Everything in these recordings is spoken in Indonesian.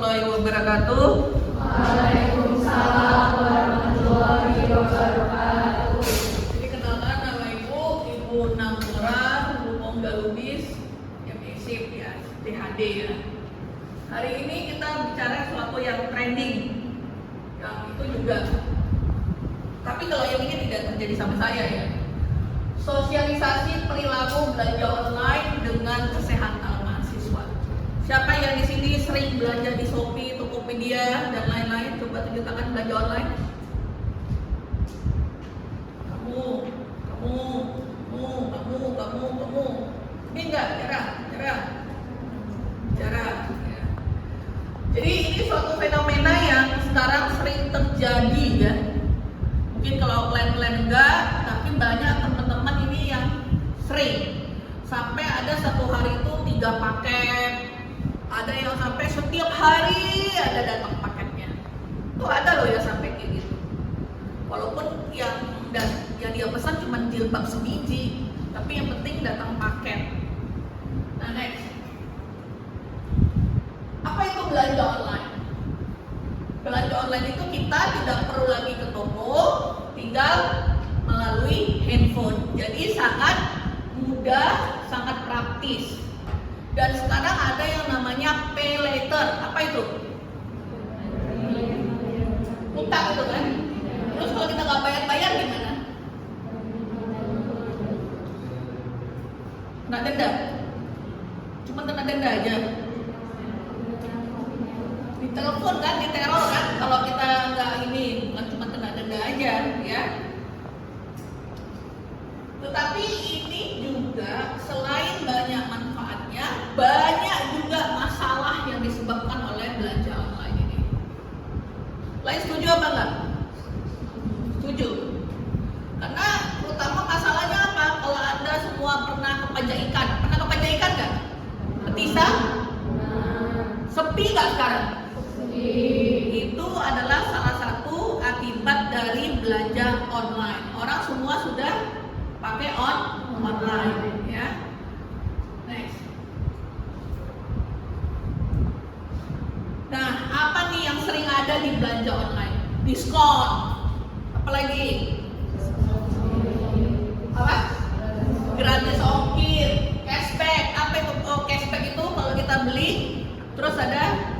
warahmatullahi wabarakatuh. Waalaikumsalam warahmatullahi wabarakatuh. Jadi kenalkan nama Ibu Namura Lumongga Lubis MSIP ya, DHD ya. Hari ini kita bicara sesuatu yang trending, yang itu juga. Tapi kalau yang ini tidak terjadi sama saya ya. Sosialisasi perilaku belanja online dengan kesehatan mahasiswa. Siapa yang di sini sering belanja di Shopee, Tokopedia dan lain-lain? Coba tunjuk tangan belanja online. Kamu. Ini enggak, jarang. Ya. Jadi ini suatu fenomena yang sekarang sering terjadi ya. Mungkin kalau plan-plan enggak, tapi banyak teman-teman ini yang sering. Sampai ada satu hari itu 3 paket, ada yang sampai setiap hari ada datang paketnya. Tuh ada loh ya sampai kayak gitu. Walaupun yang dia pesan cuma jilbab sebiji, tapi yang penting datang paket. Nah next, apa itu belanja online? Belanja online itu kita tidak perlu lagi ke toko, tinggal melalui handphone. Jadi sangat mudah, sangat praktis. Dan sekarang ada yang namanya pay later. Apa itu? Utang itu kan? Terus kalau kita nggak bayar gimana? Kena denda. Cuma kena denda aja. Ditelepon kan, diteror kan? Kalau kita nggak ini, bukan cuma kena denda aja, ya. Tetapi ini juga selain banyak manfaatnya, banyak juga masalah yang disebabkan oleh belanja online ini. Lain setuju apa enggak? Setuju. Karena terutama masalahnya apa? Kalau Anda semua pernah ke Panjaikan, nggak? Petisa? Sepi nggak sekarang? Itu adalah salah satu akibat dari belanja online. Orang semua sudah pakai online ya. Next. Nah, apa nih yang sering ada di belanja online? Diskon. Apalagi? Apa? Gratis ongkir, cashback. Apa itu? Oh, cashback itu kalau kita beli terus ada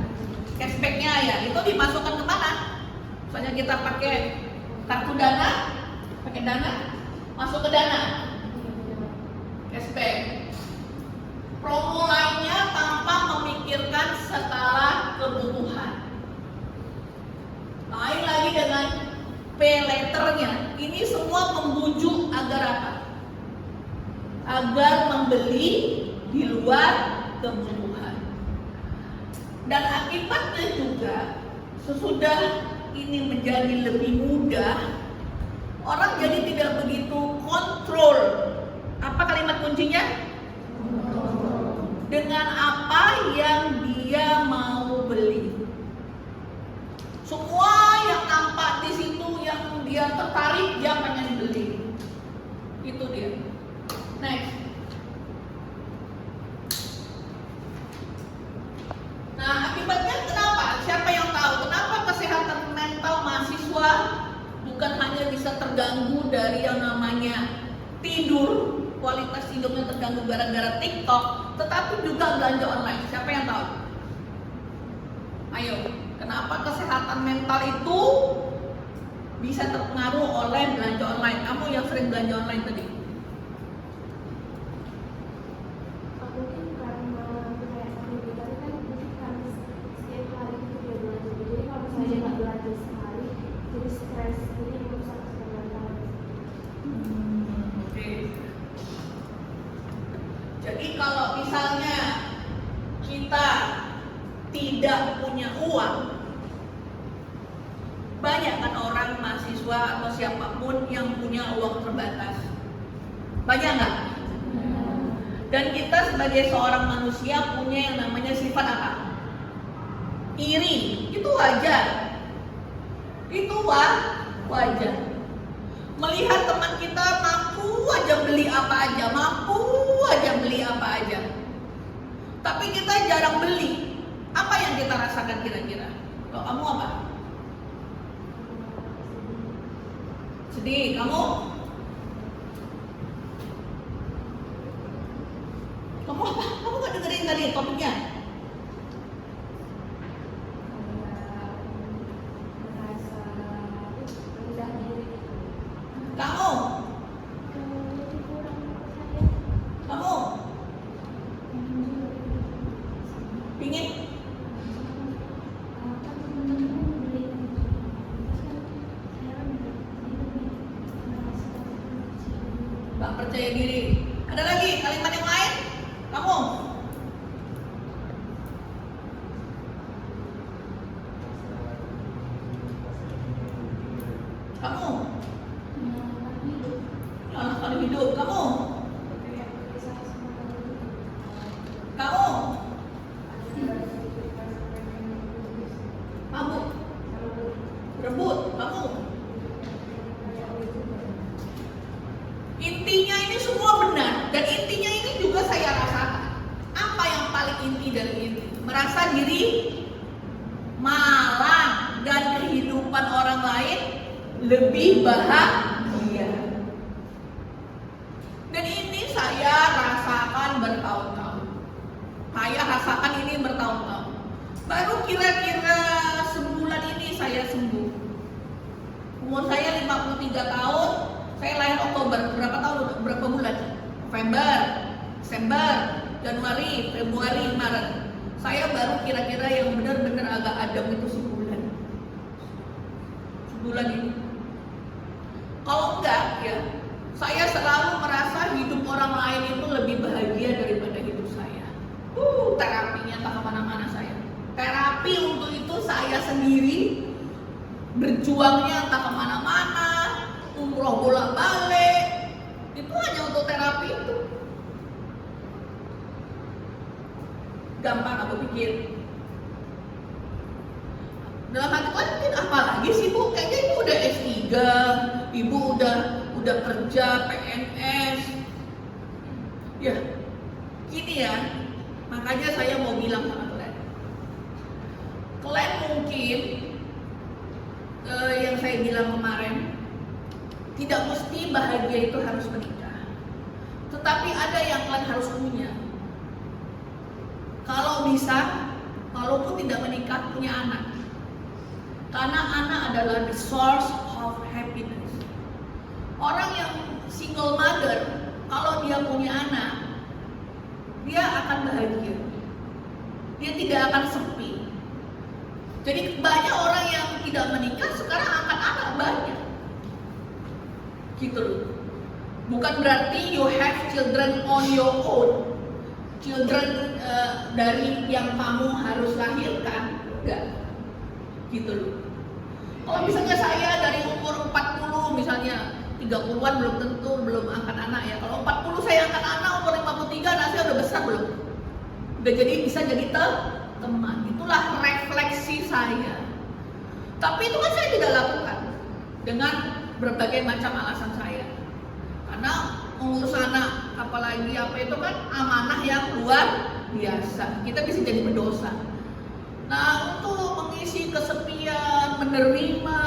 cashbacknya ya, itu dimasukkan kemana? Misalnya kita pakai kartu dana, masuk ke dana, cashback. Promo lainnya tanpa memikirkan skala kebutuhan. Lain lagi dengan pay later-nya. Ini semua membujuk agar apa? Agar membeli di luar kebutuhan. Dan akibatnya juga sesudah ini menjadi lebih mudah, orang jadi tidak begitu kontrol. Apa kalimat kuncinya? Dengan apa yang dia mau beli. Semua yang nampak di situ yang dia tertarik, dia pengen beli. Itu dia. Next. Nah, akibatnya kenapa? Siapa yang tahu? Kenapa kesehatan mental mahasiswa bukan hanya bisa terganggu dari yang namanya tidur, kualitas tidurnya terganggu gara-gara TikTok, tetapi juga belanja online. Siapa yang tahu? Ayo, kenapa kesehatan mental itu bisa terpengaruh oleh belanja online? Kamu yang sering belanja online tadi. Mungkin karena kayak kami bilang kan setiap hari itu dia belanja. Jadi kalau misalnya nggak belanja sehari, jadi stres, jadi merusak kesehatan. Oke. Jadi kalau misalnya kita tidak punya uang, banyak kan orang mahasiswa atau siapapun yang punya uang terbatas. Banyak nggak? Dan kita sebagai seorang manusia punya yang namanya sifat apa? Iri. Itu wajar. Itu wajar. Melihat teman kita mampu aja beli apa aja. Tapi kita jarang beli. Apa yang kita rasakan kira-kira? Kalau kamu apa? Sedih. Kamu? Kamu apa? Kamu gak dengerin tadi topiknya? merasa rendah diri. Kamu? Kurang percaya. Kamu? Pingin? Gak percaya diri. Ada lagi kalimat yang lain? Kamu? Kamu? Menyalahkan hidup. Kamu? Kamu? Mabuk? Berebut? Kamu? Intinya ini semua benar, dan intinya ini juga saya rasakan. Apa yang paling inti dari ini? Merasa diri malang dan kehidupan orang lain lebih bahagia. Dan ini saya rasakan bertahun-tahun. Saya rasakan ini bertahun-tahun. Baru kira-kira sebulan ini saya sembuh. Umur saya 53 tahun. Saya lahir Oktober. Berapa tahun? Berapa bulan? November, Desember, Januari, Februari, Maret. Saya baru kira-kira yang benar-benar agak adem itu sebulan. Sebulan ini. Kalau enggak ya, saya selalu merasa hidup orang lain itu lebih bahagia daripada hidup saya. Terapinya tak kemana-mana saya. Terapi untuk itu saya sendiri berjuangnya tak kemana-mana, umroh bolak-balik. Itu hanya untuk terapi itu. Gampang aku pikir. Dalam hati kan mungkin apa lagi sih Bu? Kayaknya ibu udah S3, ibu udah kerja PNS. Ya, gini ya. Makanya saya mau bilang sama kalian. Kalian mungkin yang saya bilang kemarin, tidak mesti bahagia itu harus menikah. Tetapi ada yang kalian harus punya. Kalau bisa, walaupun tidak menikah, punya anak. Karena anak adalah the source of happiness. Orang yang single mother, kalau dia punya anak, dia akan bahagia. Dia tidak akan sepi. Jadi banyak orang yang tidak menikah sekarang angkat anak banyak. Gitu loh. Bukan berarti you have children on your own. Children dari yang kamu harus lahirkan. Enggak. Gitu loh. Kalau misalnya saya dari umur 40 misalnya 30-an belum tentu belum angkat anak ya. Kalau 40 saya angkat anak, umur 53 anak saya udah besar belum? Udah jadi bisa jadi teman. Itulah refleksi saya. Tapi itu kan saya tidak lakukan dengan berbagai macam alasan saya. Karena mengurus anak apalagi apa itu kan amanah yang luar biasa. Kita bisa jadi berdosa. Nah, untuk mengisi kesepian, menerima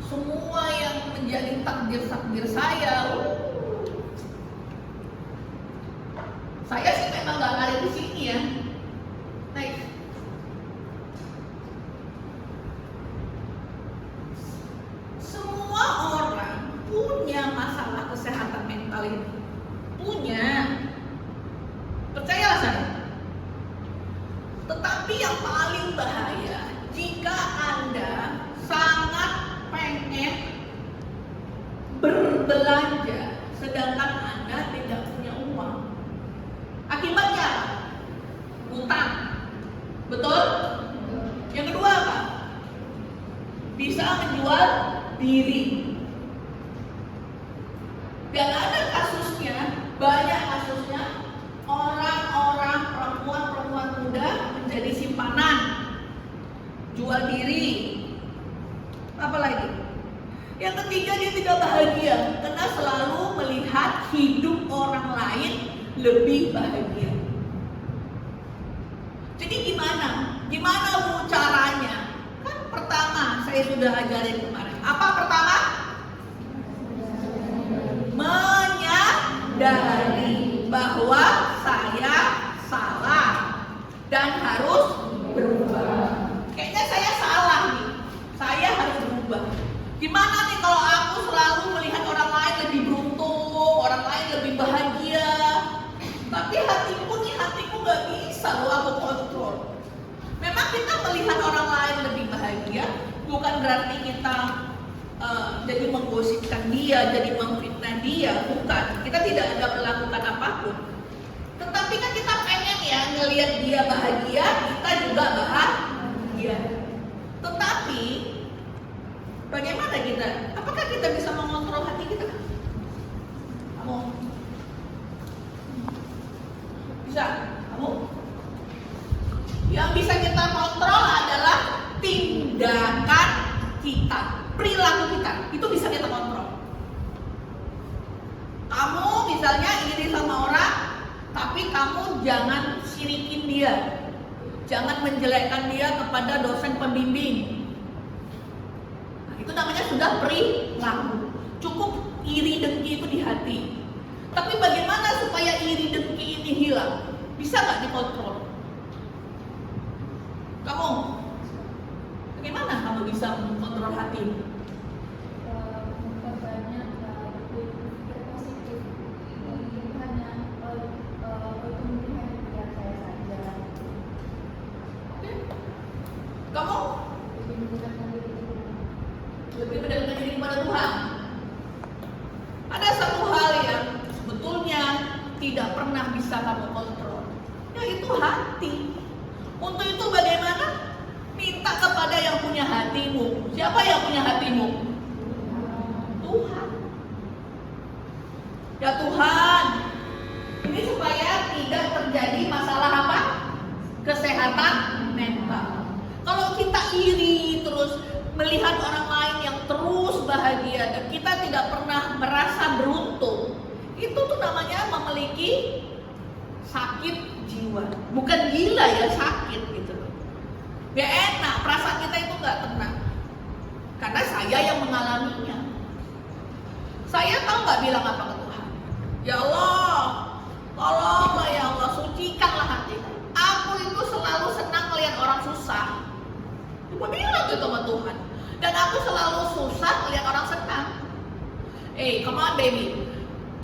semua yang menjadi takdir saya, saya sih memang nggak lari ke sini ya. Baik. Semua orang punya masalah kesehatan mental ini, punya. Percayalah saya. Tetapi yang paling bahaya jika Anda sangat pengen berbelanja sedangkan Anda tidak punya uang. Akibatnya utang. Betul? Yang kedua apa? Bisa menjual diri. Dan ada kasusnya, banyak kasusnya, orang-orang perempuan muda menjadi simpanan, jual diri. Apa lagi? Yang ketiga, dia tidak bahagia karena selalu melihat hidup orang lain lebih bahagia. Jadi gimana? Gimana Bu caranya? Kan pertama saya sudah ajarin kemarin. Apa pertama? Menyadari bahwa saya salah dan harus berubah. Kayaknya saya salah nih. Saya harus berubah. Gimana nih kalau aku selalu melihat orang lain lebih beruntung, orang lain lebih bahagia, tapi hatiku nggak bisa loh aku kontrol. Memang kita melihat orang lain lebih bahagia, bukan berarti kita jadi menggosipkan dia, jadi memfitnah dia, bukan. Kita tidak ada melakukan apapun. Tetapi kan kita pengen ya ngelihat dia bahagia, kita juga bahagia. Tetapi bagaimana kita? Apakah kita bisa mengontrol hati kita? Kamu bisa? Kamu? Yang bisa kita kontrol adalah tindakan kita, perilaku kita. Itu bisa kita kontrol. Kamu misalnya iri sama orang, tapi kamu jangan sirikin dia. Jangan menjelekkan dia kepada dosen pembimbing. Nah, itu namanya sudah perilaku. Cukup iri dengki itu di hati. Tapi bagaimana supaya iri dengki ini hilang? Bisa nggak dikontrol? Kamu, bagaimana kamu bisa mengontrol hati? Memperbanyak berpikir positif. Mungkin hanya itu mungkin hanya biar saya saja. Kamu Lebih menggunakan diri itu. lebih mendekatkan diri kepada Tuhan. Ada satu hal yang sebetulnya tidak pernah bisa kamu kontrol, yaitu hati. Untuk itu bagaimana? Minta kepada yang punya hatimu. Siapa yang punya hatimu? Tuhan. Ya Tuhan, ini supaya tidak terjadi masalah apa? Kesehatan mental. Kalau kita iri terus melihat orang lain yang terus bahagia dan kita tidak pernah merasa beruntung, itu tuh namanya memiliki sakit jiwa. Bukan gila ya, sakit gitu loh. Gak enak, perasaan kita itu gak tenang. Karena saya yang mengalaminya. Saya tahu gak bilang apa ke Tuhan? Ya Allah, tolonglah ya Allah, sucikanlah hatiku. Aku itu selalu senang melihat orang susah. Aku bilang itu sama Tuhan. Dan aku selalu susah melihat orang senang. Come on baby.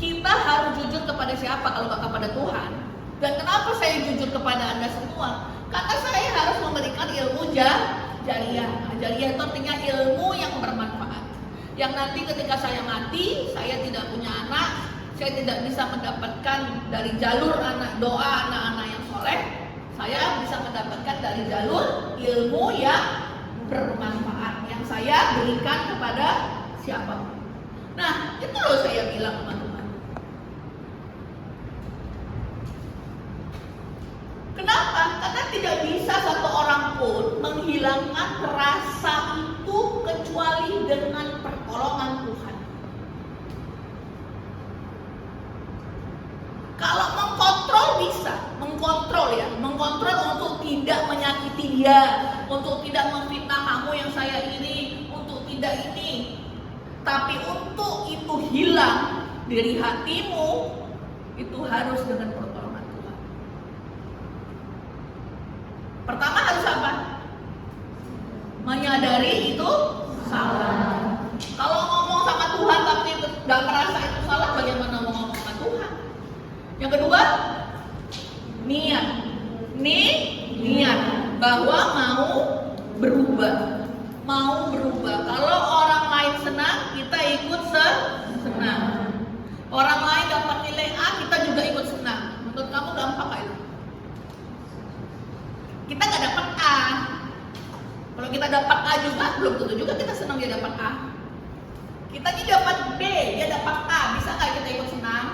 Kita harus jujur kepada siapa kalau gak kepada Tuhan? Dan kenapa saya jujur kepada Anda semua? Karena saya harus memberikan ilmu jariyah. Jariyah itu artinya ilmu yang bermanfaat. Yang nanti ketika saya mati, saya tidak punya anak, saya tidak bisa mendapatkan dari jalur doa anak-anak yang soleh. Saya bisa mendapatkan dari jalur ilmu yang bermanfaat yang saya berikan kepada siapapun. Nah, itu loh saya bilang teman-teman. Kenapa? Karena tidak bisa satu orang pun menghilangkan rasa itu kecuali dengan pertolongan Tuhan. Kalau mengkontrol bisa, mengkontrol untuk tidak menyakiti dia, untuk tidak memfitnah kamu yang saya ini, untuk tidak ini. Tapi untuk itu hilang dari hatimu, itu harus dengan pertolongan Tuhan. Pertama harus apa? Menyadari itu salah. Kalau ngomong sama Tuhan tapi nggak merasa itu salah, bagaimana mau ngomong sama Tuhan? Yang kedua, niat bahwa mau berubah. Kalau orang lain senang, kita ikut senang. Orang lain dapat nilai A, kita juga ikut senang. Menurut kamu gampang gak itu? Kita nggak dapat A. Kalau kita dapat A juga, belum tentu juga kita senang dia dapat A. Kita ini dapat B, dia dapat A, bisa nggak kita ikut senang?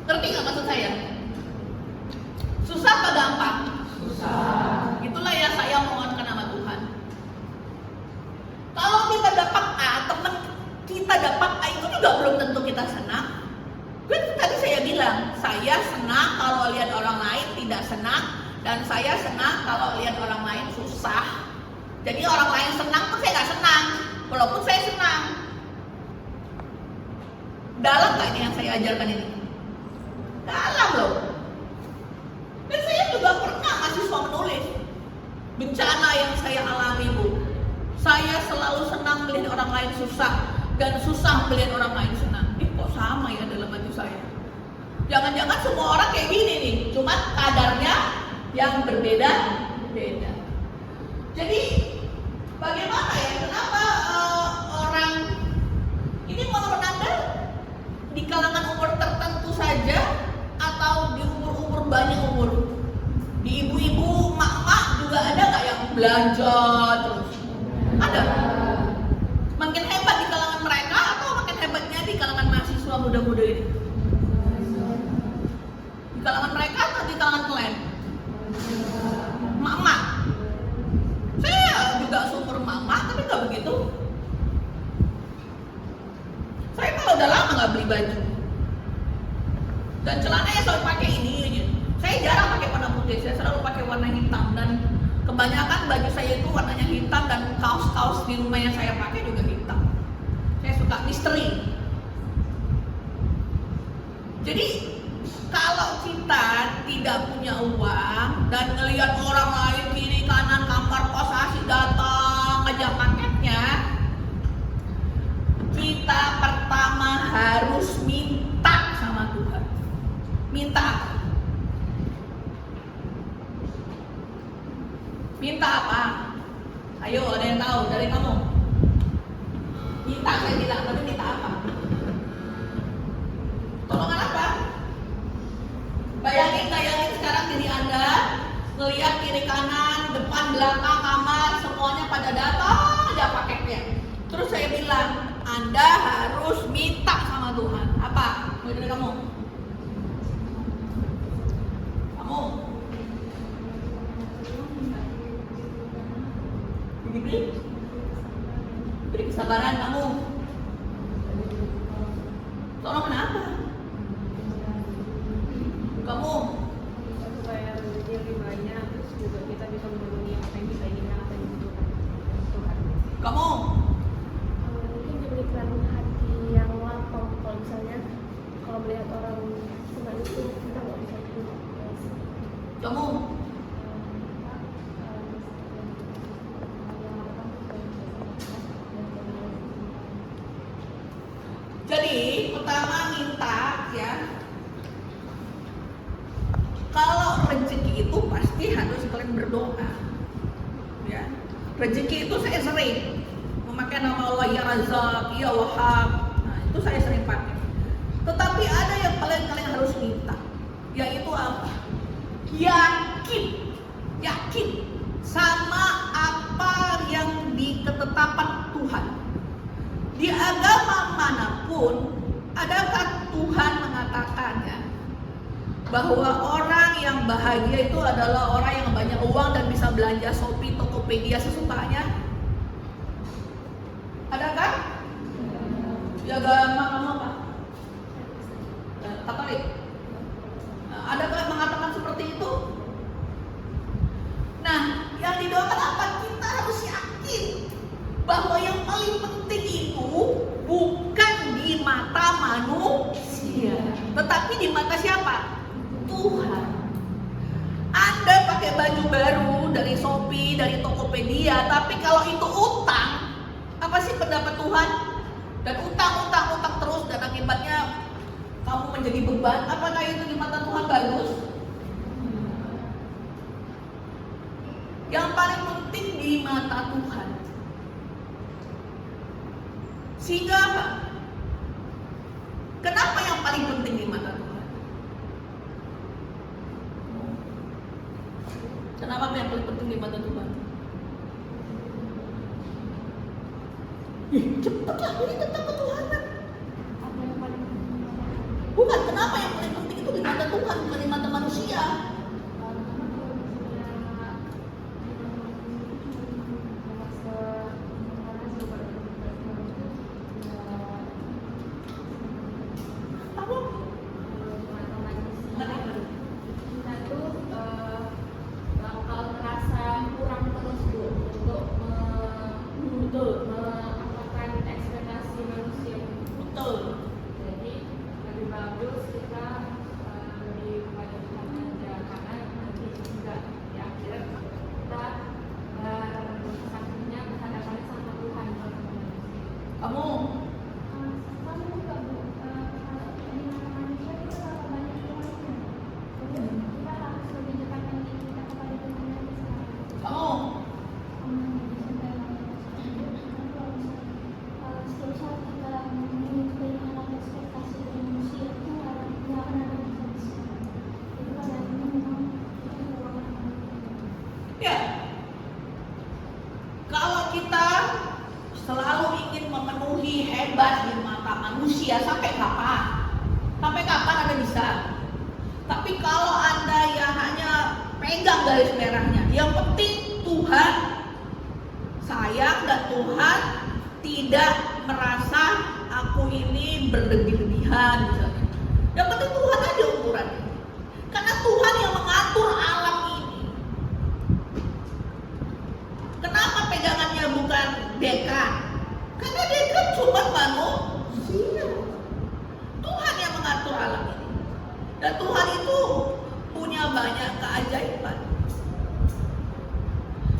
Ngerti nggak maksud saya? Susah atau gampang? Susah. Itulah yang saya mohonkan sama Tuhan. Kalau kita dapat A, teman kita dapat A itu juga belum tentu kita senang. Kan tadi saya bilang, saya senang kalau lihat orang lain tidak senang, dan saya senang kalau lihat orang lain susah. Jadi orang lain senang pun saya nggak senang, walaupun saya senang. Dalam nggak ini yang saya ajarkan ini? Dalam loh. Dan saya juga pernah mahasiswa menulis bencana yang saya alami, Bu. Saya selalu senang melihat orang lain susah dan susah melihat orang lain senang. Kok sama ya dalam hati saya? Jangan-jangan semua orang kayak gini nih, cuma kadarnya yang berbeda-beda. Jadi bagaimana ya? Kenapa orang ini menurut Anda di kalangan umur tertentu saja atau di umur-umur banyak umur? Di ibu-ibu, mak-mak juga ada nggak yang belanja terus? Ada. Makin hebat di kalangan mereka atau makin hebatnya di kalangan mahasiswa muda-muda ini? Di kalangan mereka atau di kalangan kalian? Mak-mak. Saya juga super mak-mak, tapi nggak begitu. Saya kalau udah lama nggak beli baju. Dan celananya selalu pakai ini aja. Saya jarang pakai warna putih, saya selalu pakai warna hitam. Dan kebanyakan baju saya itu warnanya hitam, dan kaos-kaos di rumah yang saya pakai juga hitam. Saya suka misteri. Jadi kalau kita tidak punya uang dan ngelihat orang lain kiri kanan kamar kos asik datang aja paketnya, kita pertama harus minta sama Tuhan. Minta apa? Minta apa? Ayo, ada yang tahu dari kamu? Minta, saya bilang, tapi minta apa? Tolongan apa? Bayangin sekarang diri Anda ngelihat kiri kanan, depan, belakang, kamar, semuanya pada datang aja paketnya. Terus saya bilang, Anda harus minta sama Tuhan. Apa? Mau dari kamu? Kamu? Beri kesabaran kamu. Tolong kenapa? Kamu supaya rezeki lebih banyak, terus juga kita bisa memenuhi apa yang kita inginkan, apa yang dibutuhkan Tuhan. Kamu Mungkin diberikan hati yang lapang. Kalau misalnya kalau melihat orang senang itu kita nggak bisa terima. Kamu jadi pertama minta ya. Kalau rezeki itu pasti harus kalian berdoa. Ya. Rezeki itu saya sering memakai nama Allah, ya Razak, ya Wahab. Nah, itu saya sering pakai. Tetapi ada yang kalian harus minta, yaitu apa? Yakin sama apa yang diketetapan Tuhan. Di agama manapun, adakah Tuhan mengatakannya bahwa orang yang bahagia itu adalah orang yang banyak uang dan bisa belanja Shopee, Tokopedia sesukanya? Adakah? Di agama kamu apa? Katolik. Adakah mengatakan seperti itu? Nah, yang didoakan apa? Kita harus yakin bahwa yang paling penting itu bukan di mata manusia, tetapi di mata siapa? Tuhan. Anda pakai baju baru dari Shopee, dari Tokopedia, tapi kalau itu utang, apa sih pendapat Tuhan? Dan utang terus, dan akibatnya kamu menjadi beban. Apakah itu di mata Tuhan bagus? Yang paling penting di mata Tuhan. Sehingga apa? Kenapa yang paling penting di mata Tuhan? Kenapa yang paling penting di mata Tuhan? Cepatlah, ini tentang ketuhanan. Apa yang paling Bukan, kenapa yang paling penting itu di mata Tuhan, bukan di mata manusia. kita tuh Ya. Kalau kita selalu ingin memenuhi hebat di mata manusia, sampai kapan? Sampai kapan Anda bisa? Tapi kalau Anda yang hanya pegang garis merahnya, yang penting Tuhan sayang dan Tuhan tidak merasa aku ini berlebih-lebihan misalnya. Yang penting Tuhan aja ukurannya. Karena Tuhan yang mengatur alam ini. Kenapa pegangannya bukan dekan? Karena dekan cuma manusia. Tuhan yang mengatur alam ini. Dan Tuhan itu punya banyak keajaiban.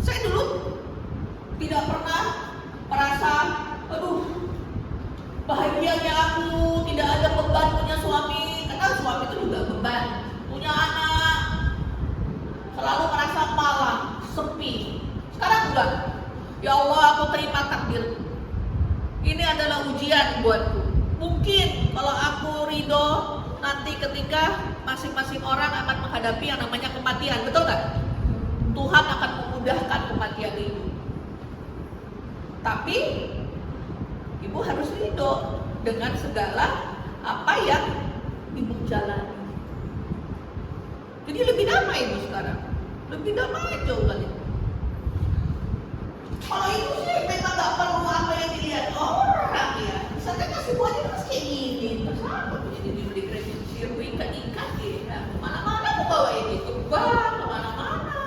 Saya dulu tidak pernah merasa, aduh, bahagianya aku tidak ada beban punya suami. Karena suami itu juga beban. Punya anak, selalu merasa malang, sepi. Sekarang enggak. Ya Allah, aku terima takdir. Ini adalah ujian buatku. Mungkin kalau aku ridho, nanti ketika masing-masing orang akan menghadapi yang namanya kematian, betul nggak? Tuhan akan memudahkan kematian itu. Tapi ibu harus ridho dengan segala apa yang ibu jalani. Jadi lebih damai ibu sekarang, lebih damai jauh kali. Kalau ibu sih memang nggak perlu apa yang dilihat orang ya. Misalnya kasih buahnya terus kayak gini, terus apa tuh jadi dibeli kredit sirkuit ikan ya. Kemana-mana aku bawa ini ke bank, kemana-mana.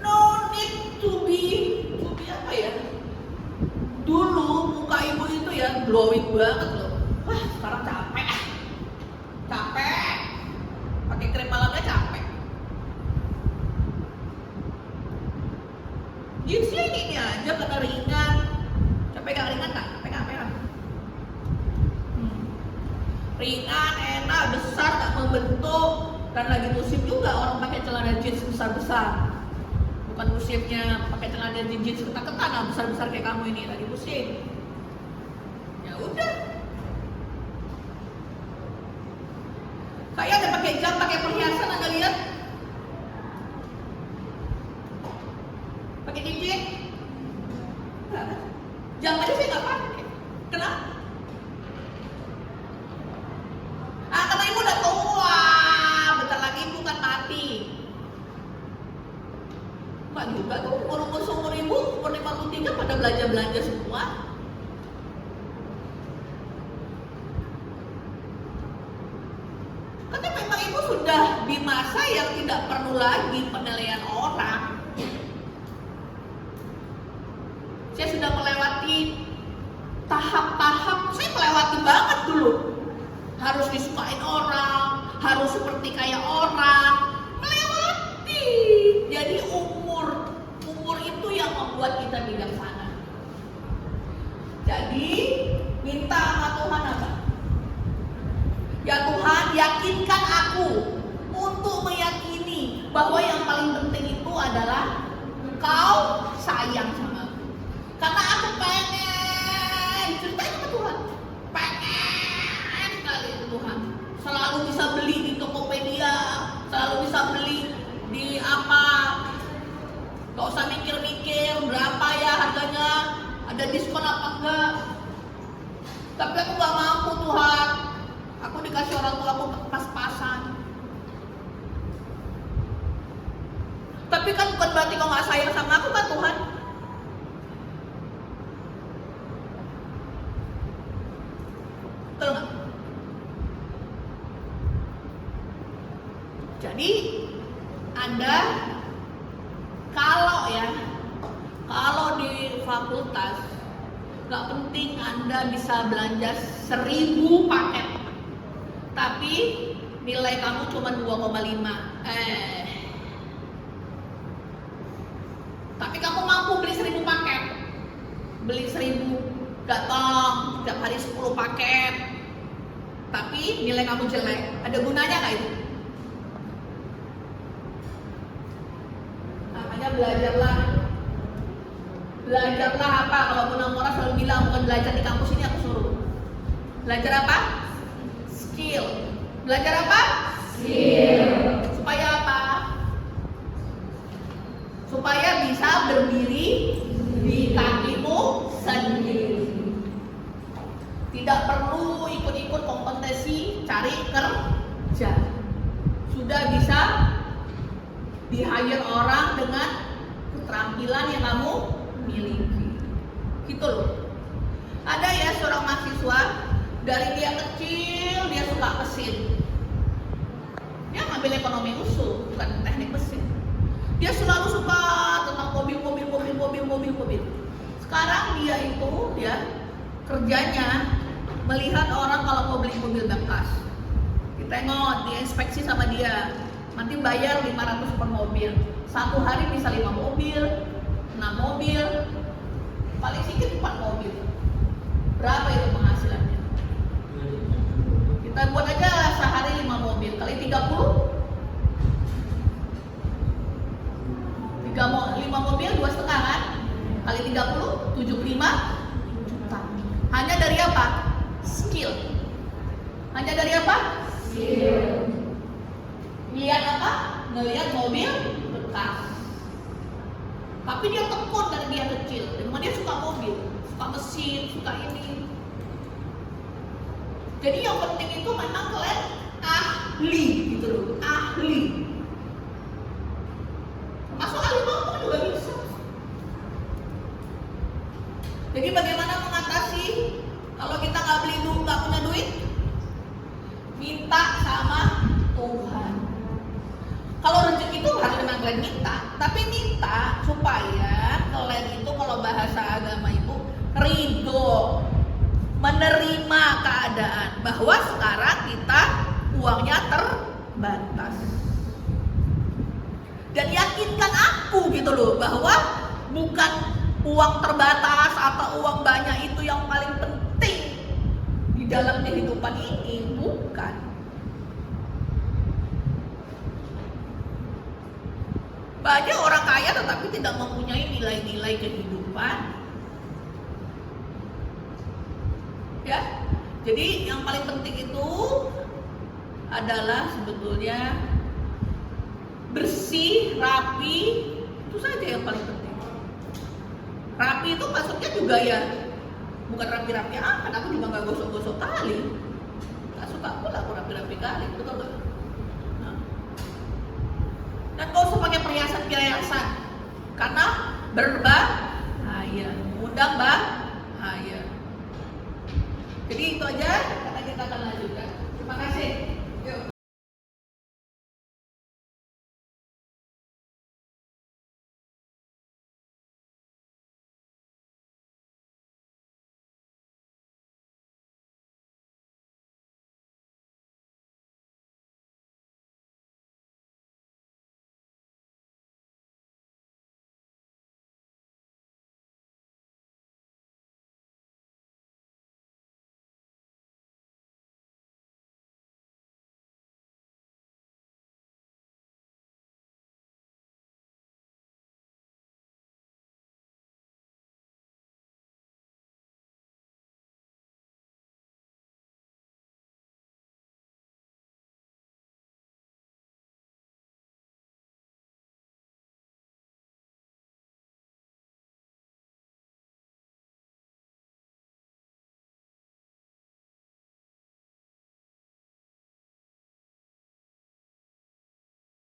No need to be apa ya? Dulu muka ibu itu ya glowing banget loh. Wah sekarang capek, capek. Pakai krim malamnya capek. Jeansnya ini aja karena ringan. Capek gak ringan kan? Capek gak? Ringan, enak, besar, gak membentuk. Dan lagi musim juga orang pakai celana jeans besar-besar. Bukan musimnya pakai celana jeans ketat-ketat, nah besar-besar kayak kamu ini lagi musim. Ya udah. Saya ada pakai jam, pakai perhiasan, Anda lihat? Pakai cincin? Jam aja saya nggak pakai. Kenapa? Karena ibu udah tua, bentar lagi ibu kan mati. Mbak juga tuh umur seumur ibu, umur 53 pada belanja semua. Karena memang ibu sudah di masa yang tidak perlu lagi penilaian orang. Saya sudah melewati tahap-tahap, saya melewati banget dulu. Harus disukain orang, harus seperti kayak orang, melewati. Jadi umur itu yang membuat kita bijaksana. Jadi minta sama Tuhan apa? Ya Tuhan, yakinkan aku untuk meyakini bahwa yang paling penting itu adalah Engkau sayang sama aku. Karena aku pengen ceritain sama Tuhan, pengen kali itu Tuhan selalu bisa beli di Tokopedia, selalu bisa beli di apa, gak usah mikir-mikir berapa ya harganya, ada diskon apa enggak. Tapi aku gak mampu Tuhan, aku dikasih orang tua aku pas-pasan. Tapi kan bukan berarti kau gak sayang sama aku kan Tuhan. Betul nggak? Jadi Anda kalau di fakultas nggak penting Anda bisa belanja 1000 paket, tapi nilai kamu cuma 2,5. Tapi kamu mampu beli 1000 paket, beli 1000 datang setiap hari 10 paket, tapi nilai kamu jelek, ada gunanya nggak itu? Makanya belajarlah apa? Kalau Bu Namora selalu bilang bukan belajar di kampus ini, aku suruh belajar apa? Skill. Belajar apa? Skill. Supaya apa? berdiri di kakimu sendiri. Tidak perlu ikut-ikut kompetisi cari kerja. Sudah bisa di-hire orang dengan keterampilan yang kamu miliki. Gitu loh. Ada ya seorang mahasiswa, dari dia kecil dia suka mesin. Dia ngambil ekonomi usul, bukan teknik mesin. Dia selalu suka tentang mobil. Sekarang dia itu ya kerjanya melihat orang kalau mau beli mobil bekas. Ditengok, diinspeksi sama dia. Nanti bayar 500 per mobil. Satu hari bisa 5 mobil, 6 mobil, paling sedikit 4 mobil. Berapa itu penghasilannya? Kita buat aja sehari 5 mobil kali 30. 5 mobil 2,5 kan? Kali 30, 75 juta. Hanya dari apa? Skill. Hanya dari apa? Skill. Lihat apa? Ngelihat mobil bekas. Tapi dia tekun dari dia kecil. Memang dia suka mobil, suka mesin, suka ini. Jadi yang penting itu memang kalian ahli gitu loh, ahli. Masuk ahli ngomong juga bisa. Jadi bagaimana mengatasi kalau kita nggak punya duit? Minta sama Tuhan. Kalau rezeki itu harus memang kalian minta, tapi minta supaya kalian itu kalau bahasa agama ibu ridho, menerima keadaan bahwa sekarang kita uangnya terbatas. Dan yakinkan aku gitu loh bahwa bukan uang terbatas atau uang banyak itu yang paling penting di dalam kehidupan ini, bukan. Banyak orang kaya tetapi tidak mempunyai nilai-nilai kehidupan. Ya. Jadi yang paling penting itu adalah sebetulnya bersih, rapi, itu saja yang paling penting. Rapi itu maksudnya juga ya bukan rapi-rapi amat, aku juga nggak gosok-gosok kali. Nggak suka pula aku rapi-rapi kali, betul nggak? Nah. Dan gak usah pakai perhiasan, karena berbahaya, mudah bahaya. Jadi itu aja, karena kita akan lanjutkan. Terima kasih.